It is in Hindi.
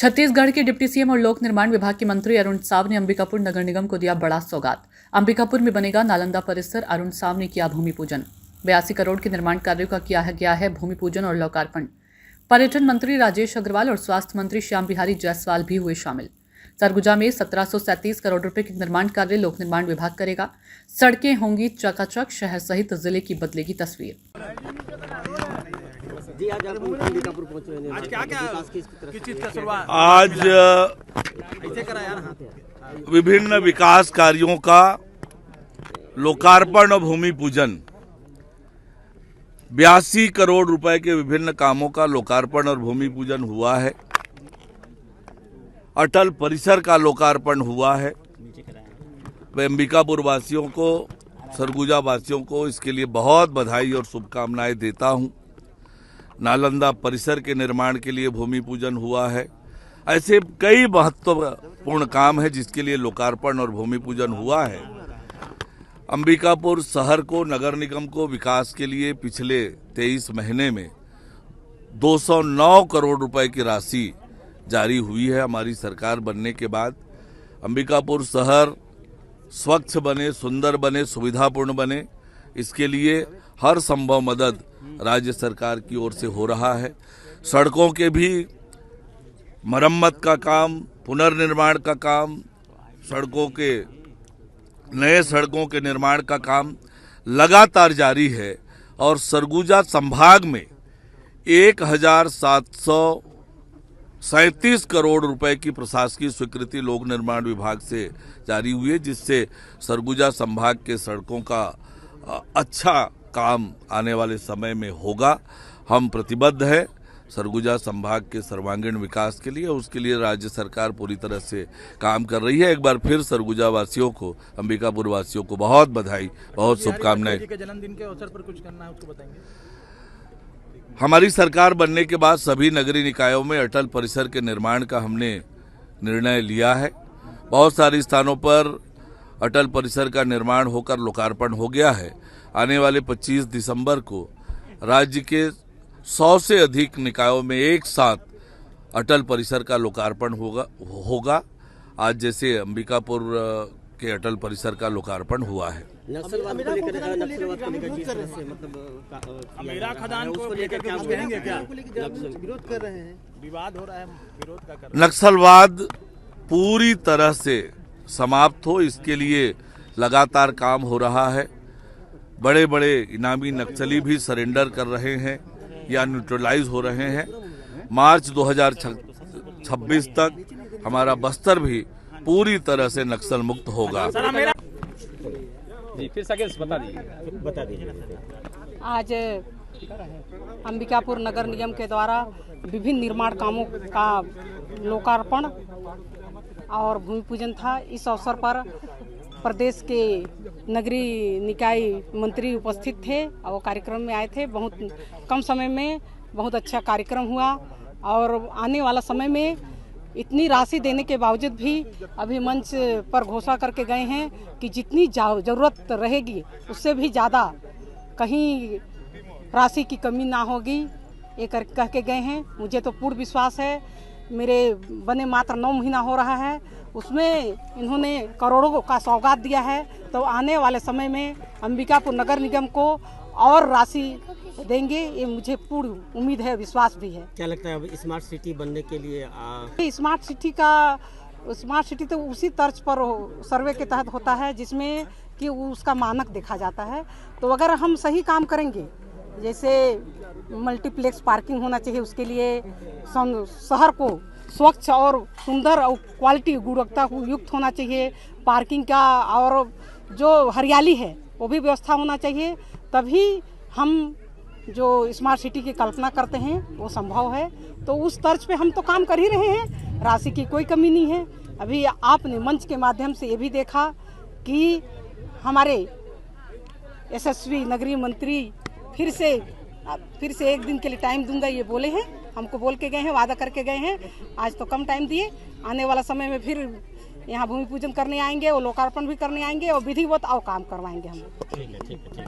छत्तीसगढ़ के डिप्टी सीएम और लोक निर्माण विभाग के मंत्री अरुण साव ने अंबिकापुर नगर निगम को दिया बड़ा सौगात। अंबिकापुर में बनेगा नालंदा परिसर। अरुण साव ने किया भूमि पूजन। 82 करोड़ के निर्माण कार्यों का किया गया है भूमि पूजन और लोकार्पण। पर्यटन मंत्री राजेश अग्रवाल और स्वास्थ्य मंत्री श्याम बिहारी जायसवाल भी हुए शामिल। सरगुजा में 1737 करोड़ रुपए के निर्माण कार्य लोक निर्माण विभाग करेगा। सड़कें होंगी चकाचक। शहर सहित जिले की बदलेगी तस्वीर। आज विभिन्न विकास कार्यों का लोकार्पण और भूमि पूजन, 82 करोड़ रुपए के विभिन्न कामों का लोकार्पण और भूमि पूजन हुआ है। अटल परिसर का लोकार्पण हुआ है। मैं अंबिकापुर वासियों को, सरगुजा वासियों को इसके लिए बहुत बधाई और शुभकामनाएं देता हूं। नालंदा परिसर के निर्माण के लिए भूमि पूजन हुआ है। ऐसे कई महत्वपूर्ण काम है जिसके लिए लोकार्पण और भूमि पूजन हुआ है। अंबिकापुर शहर को, नगर निगम को विकास के लिए पिछले 23 महीने में 209 करोड़ रुपए की राशि जारी हुई है। हमारी सरकार बनने के बाद अंबिकापुर शहर स्वच्छ बने, सुंदर बने, सुविधापूर्ण बने, इसके लिए हर संभव मदद राज्य सरकार की ओर से हो रहा है। सड़कों के भी मरम्मत का काम, पुनर्निर्माण का काम, नए सड़कों के निर्माण का काम लगातार जारी है। और सरगुजा संभाग में 1737 करोड़ रुपए की प्रशासकीय स्वीकृति लोक निर्माण विभाग से जारी हुई है, जिससे सरगुजा संभाग के सड़कों का अच्छा काम आने वाले समय में होगा। हम प्रतिबद्ध हैं सरगुजा संभाग के सर्वांगीण विकास के लिए। उसके लिए राज्य सरकार पूरी तरह से काम कर रही है। एक बार फिर सरगुजा वासियों को, अंबिकापुर वासियों को बहुत बधाई, बहुत शुभकामनाएं। जन्मदिन के अवसर पर कुछ करना है, उसको बताएंगे। हमारी सरकार बनने के बाद सभी नगरीय निकायों में अटल परिसर के निर्माण का हमने निर्णय लिया है। बहुत सारे स्थानों पर अटल परिसर का निर्माण होकर लोकार्पण हो गया है। आने वाले 25 दिसंबर को राज्य के 100 से अधिक निकायों में एक साथ अटल परिसर का लोकार्पण होगा। आज जैसे अंबिकापुर के अटल परिसर का लोकार्पण हुआ है। नक्सलवाद पूरी तरह से समाप्त हो, इसके लिए लगातार काम हो रहा है। बड़े बड़े इनामी नक्सली भी सरेंडर कर रहे हैं या न्यूट्रलाइज हो रहे हैं। मार्च 2026 तक हमारा बस्तर भी पूरी तरह से नक्सल मुक्त होगा। जी, फिर से बता दीजिए। आज अंबिकापुर नगर निगम के द्वारा विभिन्न निर्माण कामों का लोकार्पण और भूमि पूजन था। इस अवसर पर प्रदेश के नगरीय निकाय मंत्री उपस्थित थे और वो कार्यक्रम में आए थे। बहुत कम समय में बहुत अच्छा कार्यक्रम हुआ और आने वाला समय में इतनी राशि देने के बावजूद भी अभी मंच पर घोषणा करके गए हैं कि जितनी ज़रूरत रहेगी उससे भी ज़्यादा कहीं राशि की कमी ना होगी, ये कह के गए हैं। मुझे तो पूर्ण विश्वास है। मेरे बने मात्र 9 महीना हो रहा है, उसमें इन्होंने करोड़ों का सौगात दिया है। तो आने वाले समय में अंबिकापुर नगर निगम को और राशि देंगे, ये मुझे पूर्ण उम्मीद है, विश्वास भी है। क्या लगता है अब स्मार्ट सिटी बनने के लिए स्मार्ट सिटी तो उसी तर्ज पर सर्वे के तहत होता है जिसमें कि उसका मानक देखा जाता है। तो अगर हम सही काम करेंगे, जैसे मल्टीप्लेक्स पार्किंग होना चाहिए, उसके लिए शहर को स्वच्छ और सुंदर और क्वालिटी गुणवत्ता युक्त होना चाहिए। पार्किंग का और जो हरियाली है वो भी व्यवस्था होना चाहिए, तभी हम जो स्मार्ट सिटी की कल्पना करते हैं वो संभव है। तो उस तर्ज पे हम तो काम कर ही रहे हैं। राशि की कोई कमी नहीं है। अभी आपने मंच के माध्यम से ये भी देखा कि हमारे यशस्वी नगरीय मंत्री फिर से एक दिन के लिए टाइम दूंगा ये बोले हैं। हमको बोल के गए हैं, वादा करके गए हैं। आज तो कम टाइम दिए, आने वाला समय में फिर यहाँ भूमि पूजन करने आएंगे और लोकार्पण भी करने आएंगे और विधिवत और काम करवाएंगे हम। ठीक है।